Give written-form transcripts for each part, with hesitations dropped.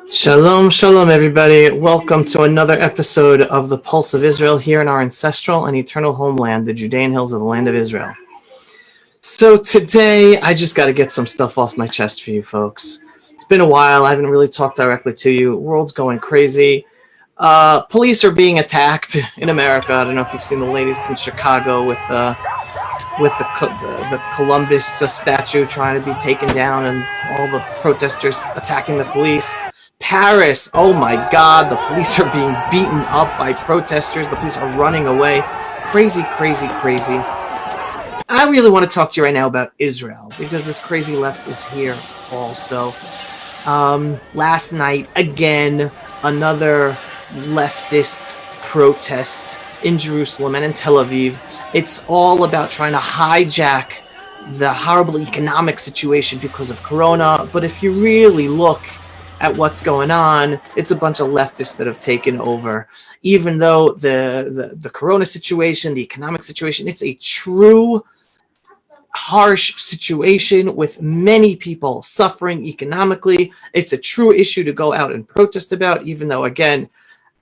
Shalom, shalom, everybody. Welcome to another episode of the Pulse of Israel here in our ancestral and eternal homeland, the Judean hills of the land of Israel. So today, I just got to get some stuff off my chest for you folks. It's been a while. I haven't really talked directly to you. World's going crazy. Police are being attacked in America. I don't know if you've seen the latest in Chicago with the Columbus statue trying to be taken down and all the protesters attacking the police. Paris, oh my God, the police are being beaten up by protesters. The police are running away. Crazy, crazy, crazy. I really want to talk to you right now about Israel because this crazy left is here also. Last night, again, another leftist protest in Jerusalem and in Tel Aviv. It's all about trying to hijack the horrible economic situation because of Corona. But if you really look at what's going on, it's a bunch of leftists that have taken over. Even though the Corona situation, the economic situation, it's a true harsh situation with many people suffering economically. It's a true issue to go out and protest about, even though, again,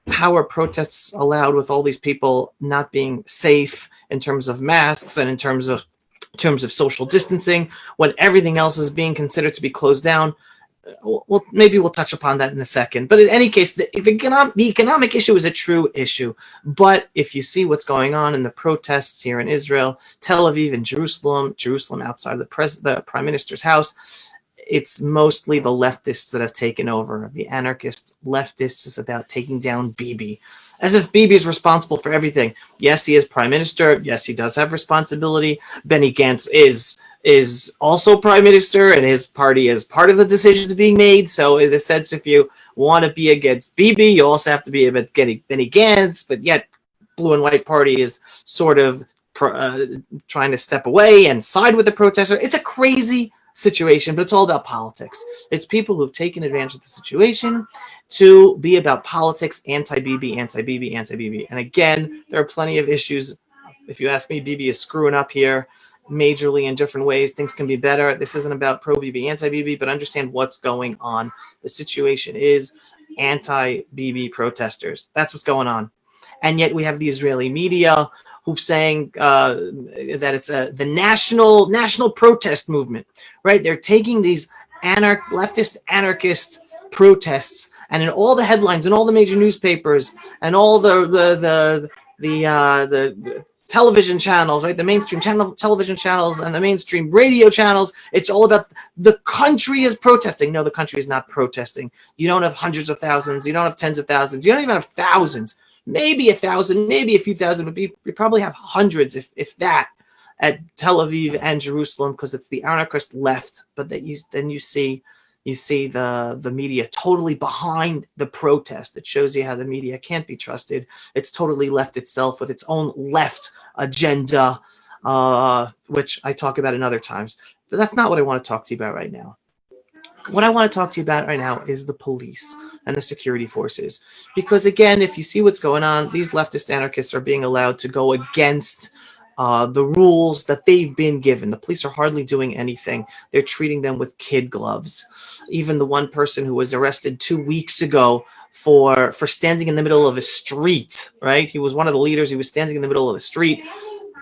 how are protests allowed with all these people not being safe in terms of masks and in terms of social distancing when everything else is being considered to be closed down? Well, maybe we'll touch upon that in a second. But in any case, the economic issue is a true issue. But if you see what's going on in the protests here in Israel, Tel Aviv and Jerusalem outside the Prime Minister's house, it's mostly the leftists that have taken over. The anarchist leftists is about taking down Bibi. As if Bibi is responsible for everything. Yes, he is Prime Minister. Yes, he does have responsibility. Benny Gantz is also Prime Minister, and his party is part of the decisions being made. So in a sense, if you want to be against Bibi, you also have to be against Benny Gantz, but yet Blue and White Party is sort of trying to step away and side with the protester. It's a crazy situation, but it's all about politics. It's people who've taken advantage of the situation to be about politics, anti-Bibi, anti-Bibi, anti-Bibi. And again, there are plenty of issues. If you ask me, Bibi is screwing up here majorly in different ways. Things can be better. This isn't about pro-Bibi, anti-Bibi, but understand what's going on. The situation is anti-Bibi protesters. That's what's going on. And yet we have the Israeli media who's saying that it's the national protest movement, right? They're taking these leftist anarchist protests, and in all the headlines and all the major newspapers and all the television channels, right? The mainstream television channels and the mainstream radio channels. It's all about the country is protesting. No, the country is not protesting. You don't have hundreds of thousands. You don't have tens of thousands. You don't even have thousands. Maybe 1,000, maybe a few thousand, but you probably have hundreds, if that, at Tel Aviv and Jerusalem, because it's the anarchist left. But that you see the media totally behind the protest. It shows you how the media can't be trusted. It's totally left itself with its own left agenda, which I talk about in other times. But that's not what I want to talk to you about right now. What I want to talk to you about right now is the police and the security forces. Because again, if you see what's going on, these leftist anarchists are being allowed to go against the rules that they've been given. The police are hardly doing anything. They're treating them with kid gloves. Even the one person who was arrested 2 weeks ago for standing in the middle of a street, right? He was one of the leaders. He was standing in the middle of the street,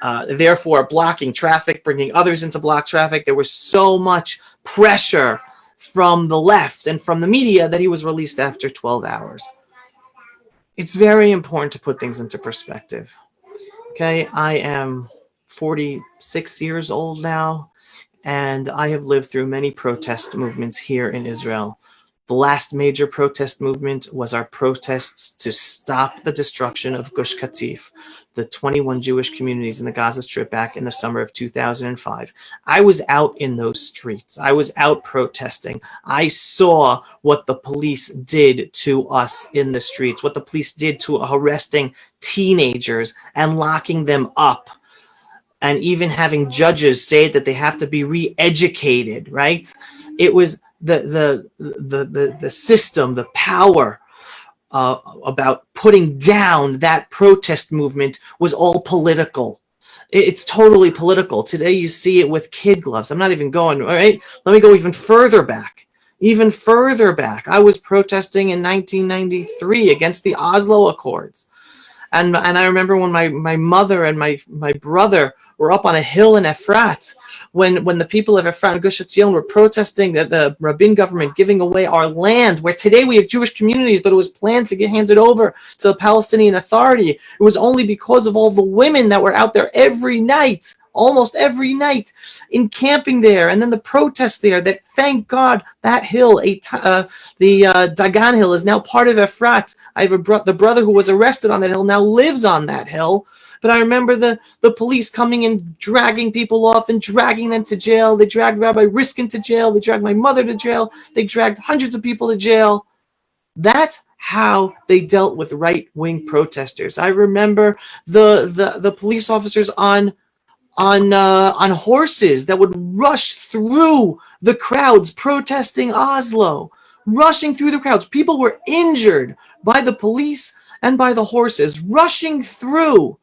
therefore blocking traffic, bringing others into block traffic. There was so much pressure from the left and from the media that he was released after 12 hours. It's very important to put things into perspective. Okay, I am 46 years old now, and I have lived through many protest movements here in Israel. The last major protest movement was our protests to stop the destruction of Gush Katif, the 21 Jewish communities in the Gaza Strip back in the summer of 2005. I was out in those streets. I was out protesting. I saw what the police did to us in the streets, what the police did to arresting teenagers and locking them up, and even having judges say that they have to be re-educated, right? It was the system, the power about putting down that protest movement was all political. It's totally political. Today you see it with kid gloves. I'm not even going, all right? Let me go even further back. Even further back, I was protesting in 1993 against the Oslo Accords. And I remember when my mother and my brother were up on a hill in Efrat, when the people of Efrat and Gush Etzion were protesting the Rabin government giving away our land, where today we have Jewish communities, but it was planned to get handed over to the Palestinian Authority. It was only because of all the women that were out there every night, almost every night, encamping there, and then the protests there, that thank God that hill, the Dagan Hill, is now part of Efrat. I have the brother who was arrested on that hill now lives on that hill. But I remember the police coming and dragging people off and dragging them to jail. They dragged Rabbi Riskin to jail. They dragged my mother to jail. They dragged hundreds of people to jail. That's how they dealt with right-wing protesters. I remember the police officers on horses that would rush through the crowds protesting Oslo, rushing through the crowds. People were injured by the police and by the horses, rushing through.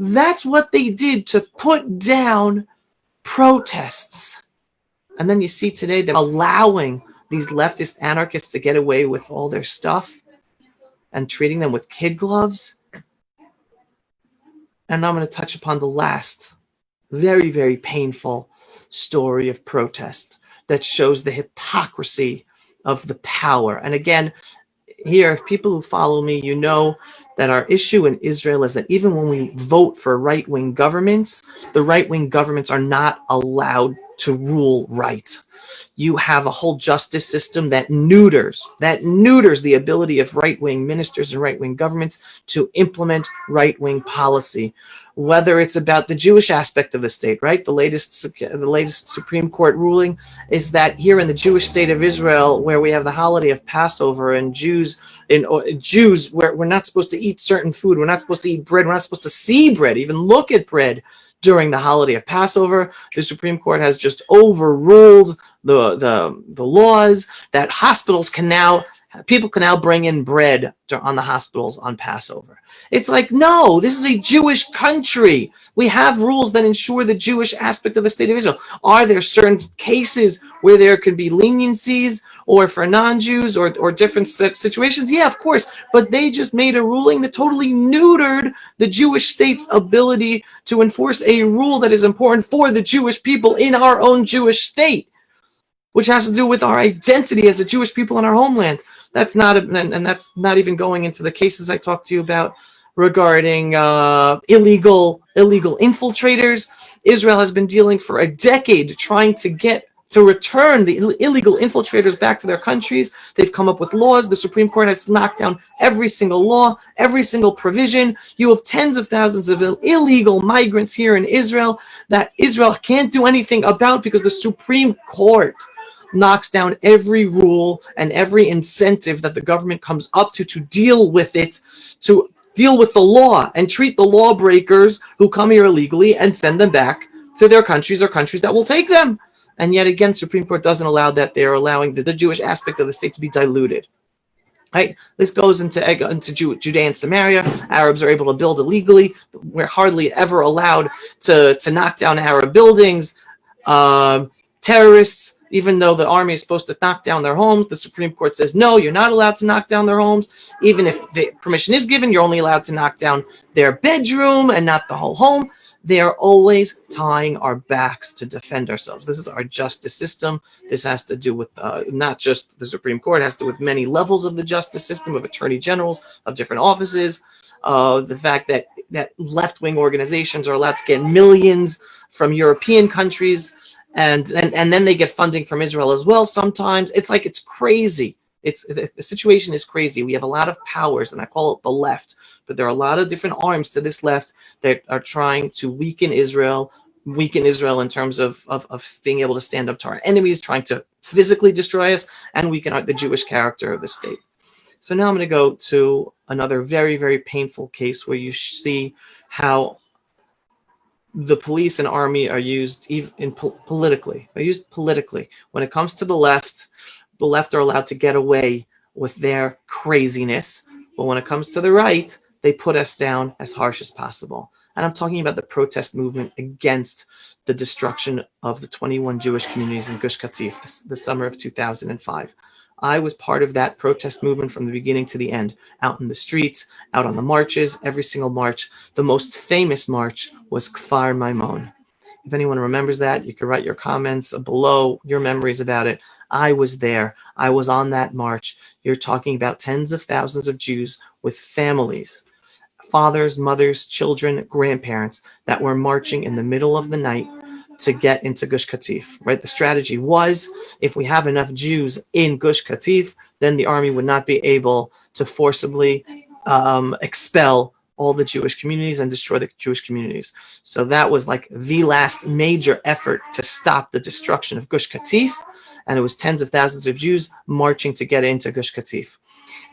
That's what they did to put down protests. And then you see today they're allowing these leftist anarchists to get away with all their stuff and treating them with kid gloves. And I'm going to touch upon the last very, very painful story of protest that shows the hypocrisy of the power. And again, here, if people who follow me, you know that our issue in Israel is that even when we vote for right-wing governments, the right-wing governments are not allowed to rule right. You have a whole justice system that neuters the ability of right-wing ministers and right-wing governments to implement right-wing policy. Whether it's about the Jewish aspect of the state, right? The latest Supreme Court ruling is that here in the Jewish state of Israel, where we have the holiday of Passover, and Jews, where we're not supposed to eat certain food, we're not supposed to eat bread, we're not supposed to see bread, even look at bread during the holiday of Passover. The Supreme Court has just overruled the laws that people can now bring in bread on the hospitals on Passover. It's like, no, this is a Jewish country. We have rules that ensure the Jewish aspect of the state of Israel. Are there certain cases where there could be leniencies or for non-Jews or different situations? Yeah, of course. But they just made a ruling that totally neutered the Jewish state's ability to enforce a rule that is important for the Jewish people in our own Jewish state, which has to do with our identity as a Jewish people in our homeland. That's not even going into the cases I talked to you about regarding illegal infiltrators. Israel has been dealing for a decade trying to return the illegal infiltrators back to their countries. They've come up with laws. The Supreme Court has knocked down every single law, every single provision. You have tens of thousands of illegal migrants here in Israel that Israel can't do anything about because the Supreme Court knocks down every rule and every incentive that the government comes up to deal with it, to deal with the law and treat the lawbreakers who come here illegally and send them back to their countries or countries that will take them. And yet again, Supreme Court doesn't allow that. They're allowing the Jewish aspect of the state to be diluted. Right? This goes into Judea and Samaria. Arabs are able to build illegally. We're hardly ever allowed to knock down Arab buildings. Terrorists, even though the army is supposed to knock down their homes, the Supreme Court says, no, you're not allowed to knock down their homes. Even if the permission is given, you're only allowed to knock down their bedroom and not the whole home. They are always tying our backs to defend ourselves. This is our justice system. This has to do with not just the Supreme Court. It has to do with many levels of the justice system, of attorney generals, of different offices. The fact that left-wing organizations are allowed to get millions from European countries, and then they get funding from Israel as well sometimes. It's like, it's crazy. The situation is crazy. We have a lot of powers, and I call it the left, but there are a lot of different arms to this left that are trying to weaken Israel in terms of being able to stand up to our enemies, trying to physically destroy us, and weaken the Jewish character of the state. So now I'm going to go to another very, very painful case where you see how the police and army are used politically. They're used politically. When it comes to the left are allowed to get away with their craziness. But when it comes to the right, they put us down as harsh as possible. And I'm talking about the protest movement against the destruction of the 21 Jewish communities in Gush Katif, the summer of 2005. I was part of that protest movement from the beginning to the end, out in the streets, out on the marches, every single march. The most famous march was Kfar Maimon. If anyone remembers that, you can write your comments below, your memories about it. I was there. I was on that march. You're talking about tens of thousands of Jews with families, fathers, mothers, children, grandparents that were marching in the middle of the night to get into Gush Katif, right? The strategy was, if we have enough Jews in Gush Katif, then the army would not be able to forcibly expel all the Jewish communities and destroy the Jewish communities. So that was like the last major effort to stop the destruction of Gush Katif, and it was tens of thousands of Jews marching to get into Gush Katif.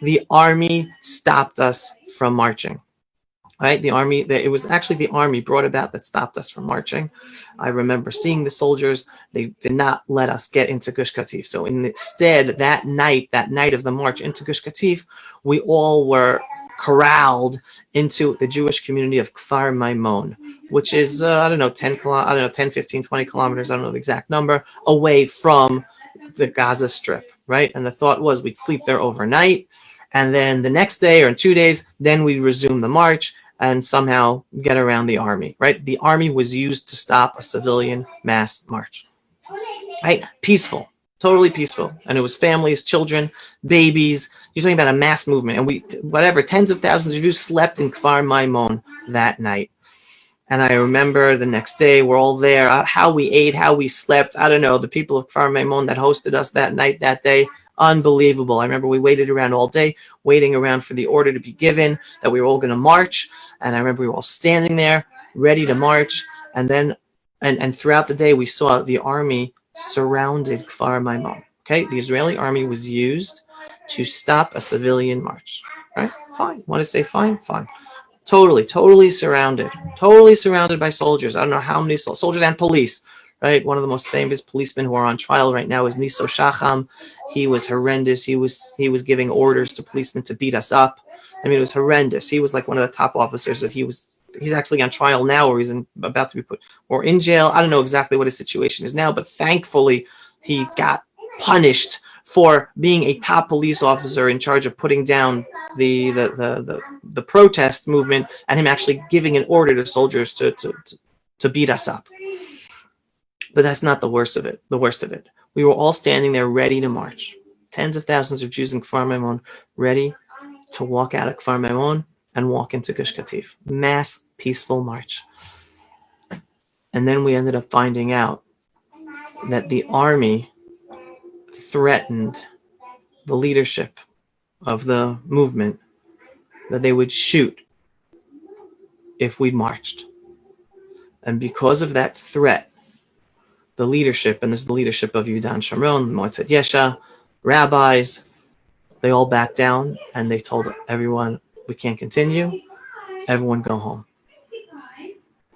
The army stopped us from marching. Right, the army. It was actually the army brought about that stopped us from marching. I remember seeing the soldiers. They did not let us get into Gush Katif. So instead, that night of the march into Gush Katif, we all were corralled into the Jewish community of Kfar Maimon, which is 10, 15, 20 kilometers. I don't know the exact number, away from the Gaza Strip. Right, and the thought was we'd sleep there overnight, and then the next day or in 2 days, then we'd resume the march and somehow get around the army, right? The army was used to stop a civilian mass march, right? Peaceful, totally peaceful. And it was families, children, babies. You're talking about a mass movement. And tens of thousands of Jews slept in Kfar Maimon that night. And I remember the next day, we're all there, how we ate, how we slept. I don't know, the people of Kfar Maimon that hosted us that night, that day, unbelievable. I remember we waited around all day, waiting around for the order to be given that we were all going to march. And I remember we were all standing there, ready to march. And then, and throughout the day, we saw the army surrounded Kfar Maimon. Okay, the Israeli army was used to stop a civilian march. Right? Fine. Want to say fine? Fine. Totally surrounded by soldiers. I don't know how many soldiers and police. Right, one of the most famous policemen who are on trial right now is Niso Shacham. He was horrendous. He was giving orders to policemen to beat us up. I mean, it was horrendous. He was like one of the top officers that he's actually on trial now, or he's about to be put or in jail. I don't know exactly what his situation is now, but thankfully he got punished for being a top police officer in charge of putting down the protest movement, and him actually giving an order to soldiers to beat us up. But that's not the worst of it. The worst of it. We were all standing there ready to march. Tens of thousands of Jews in Kfar Maimon ready to walk out of Kfar Maimon and walk into Gush Katif. Mass peaceful march. And then we ended up finding out that the army threatened the leadership of the movement that they would shoot if we marched. And because of that threat, the leadership, and this is the leadership of Yudan Shamron, Moetzet Yesha, rabbis, they all backed down and they told everyone, we can't continue, everyone go home.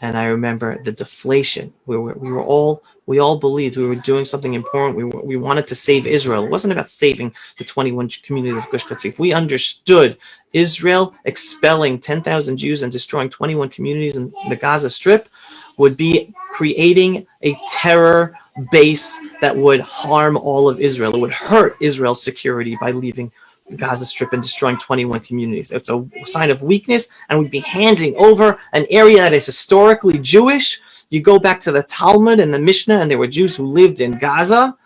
And I remember the deflation. We all believed we were doing something important. We wanted to save Israel. It wasn't about saving the 21 communities of Gush Katif. We understood Israel expelling 10,000 Jews and destroying 21 communities in the Gaza Strip would be creating a terror base that would harm all of Israel. It would hurt Israel's security by leaving the Gaza Strip and destroying 21 communities. It's a sign of weakness, and we'd be handing over an area that is historically Jewish. You go back to the Talmud and the Mishnah, and there were Jews who lived in Gaza.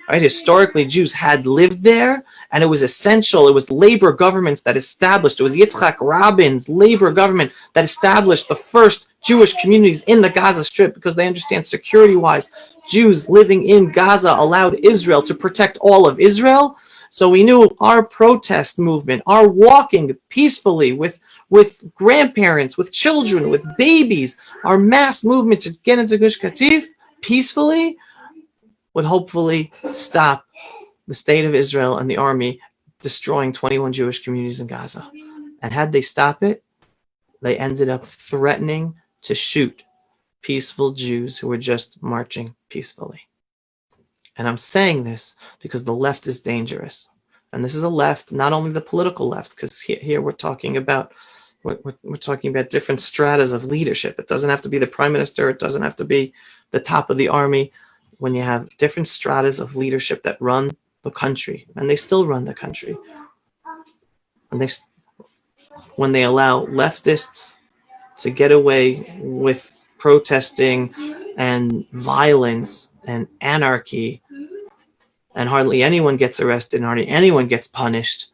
Right? Historically, Jews had lived there, and it was essential. It was labor governments that established. It was Yitzhak Rabin's labor government that established the first Jewish communities in the Gaza Strip, because they understand security-wise, Jews living in Gaza allowed Israel to protect all of Israel. So we knew our protest movement, our walking peacefully with grandparents, with children, with babies, our mass movement to get into Gush Katif peacefully would hopefully stop the state of Israel and the army destroying 21 Jewish communities in Gaza. And had they stopped it, they ended up threatening to shoot peaceful Jews who were just marching peacefully. And I'm saying this because the left is dangerous. And this is a left, not only the political left, because here we're talking about We're talking about different stratas of leadership. It doesn't have to be the prime minister. It doesn't have to be the top of the army. When you have different stratas of leadership that run the country, and they still run the country, and when they allow leftists to get away with protesting and violence and anarchy, and hardly anyone gets arrested and hardly anyone gets punished,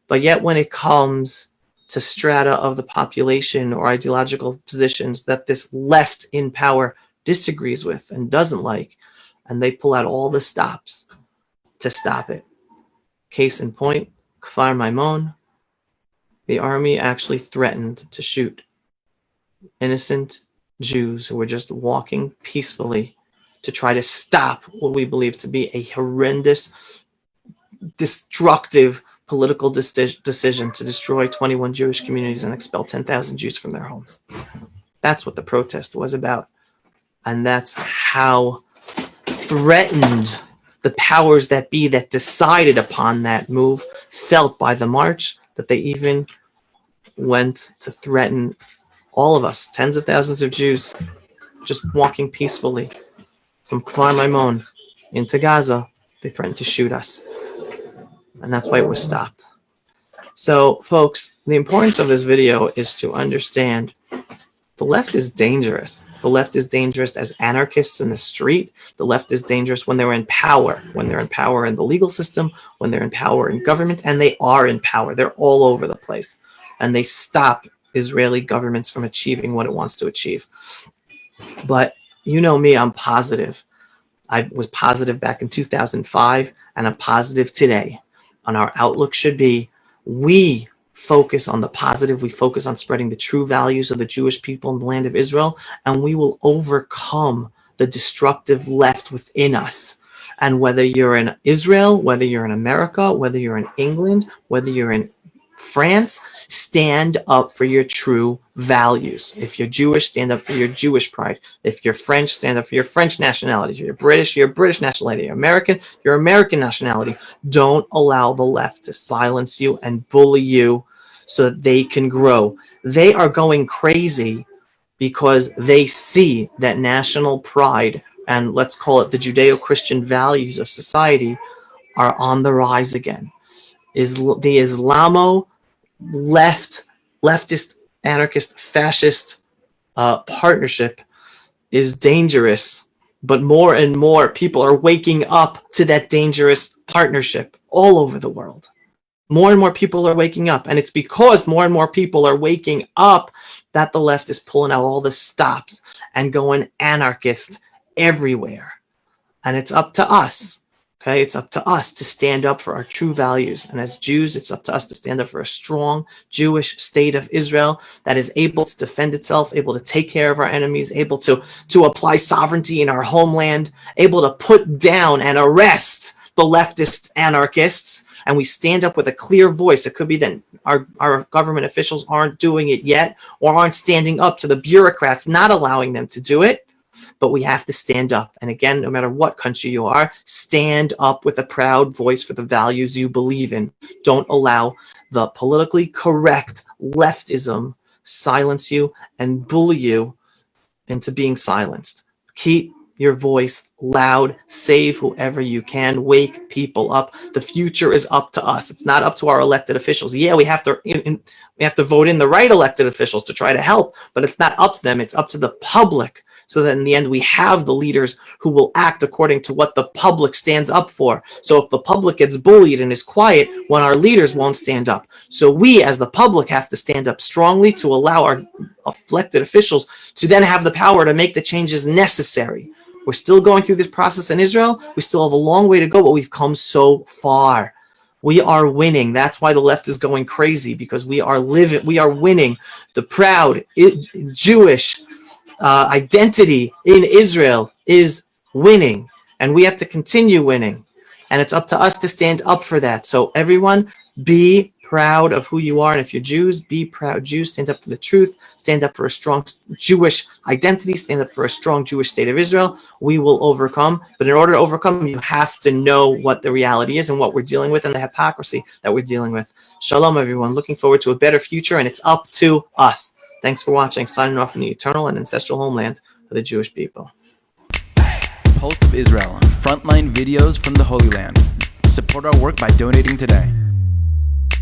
but yet when it comes to strata of the population or ideological positions that this left in power disagrees with and doesn't like, and they pull out all the stops to stop it. Case in point, Kfar Maimon, the army actually threatened to shoot innocent Jews who were just walking peacefully to try to stop what we believe to be a horrendous, destructive political decision to destroy 21 Jewish communities and expel 10,000 Jews from their homes. That's what the protest was about. And that's how threatened the powers that be that decided upon that move felt by the march, that they even went to threaten all of us, tens of thousands of Jews, just walking peacefully from Kfar Maimon into Gaza. They threatened to shoot us. And that's why it was stopped. So, folks, the importance of this video is to understand the left is dangerous. The left is dangerous as anarchists in the street. The left is dangerous when they're in power, when they're in power in the legal system, when they're in power in government, and they are in power. They're all over the place. And they stop Israeli governments from achieving what it wants to achieve. But you know me, I'm positive. I was positive back in 2005, and I'm positive today. And our outlook should be, we focus on the positive, we focus on spreading the true values of the Jewish people in the land of Israel, and we will overcome the destructive left within us. And whether you're in Israel, whether you're in America, whether you're in England, whether you're in France, stand up for your true values. If you're Jewish, stand up for your Jewish pride. If you're French, stand up for your French nationality. If you're British, your British nationality. You're American, your American nationality. Don't allow the left to silence you and bully you so that they can grow. They are going crazy because they see that national pride, and let's call it the Judeo-Christian values of society, are on the rise again. Is the Islamo leftist, anarchist, fascist partnership is dangerous, but more and more people are waking up to that dangerous partnership all over the world. More and more people are waking up, and it's because more and more people are waking up that the left is pulling out all the stops and going anarchist everywhere. And it's up to us. Okay, it's up to us to stand up for our true values. And as Jews, it's up to us to stand up for a strong Jewish state of Israel that is able to defend itself, able to take care of our enemies, able to apply sovereignty in our homeland, able to put down and arrest the leftist anarchists. And we stand up with a clear voice. It could be that our government officials aren't doing it yet, or aren't standing up to the bureaucrats, not allowing them to do it. But we have to stand up. And again, no matter what country you are, stand up with a proud voice for the values you believe in. Don't allow the politically correct leftism silence you and bully you into being silenced. Keep your voice loud. Save whoever you can. Wake people up. The future is up to us. It's not up to our elected officials. Yeah, we have to vote in the right elected officials to try to help, but it's not up to them. It's up to the public. So that in the end, we have the leaders who will act according to what the public stands up for. So if the public gets bullied and is quiet, when our leaders won't stand up. So we, as the public, have to stand up strongly to allow our elected officials to then have the power to make the changes necessary. We're still going through this process in Israel. We still have a long way to go, but we've come so far. We are winning. That's why the left is going crazy, because we are winning. The proud Jewish identity in Israel is winning, and we have to continue winning, and it's up to us to stand up for that. So everyone, be proud of who you are. And if you're Jews, be proud Jews. Stand up for the truth. Stand up for a strong Jewish identity. Stand up for a strong Jewish state of Israel. We will overcome. But in order to overcome, you have to know what the reality is and what we're dealing with and the hypocrisy that we're dealing with. Shalom, everyone. Looking forward to a better future, and it's up to us. Thanks for watching. Signing off from the eternal and ancestral homeland of the Jewish people. Pulse of Israel, frontline videos from the Holy Land. Support our work by donating today.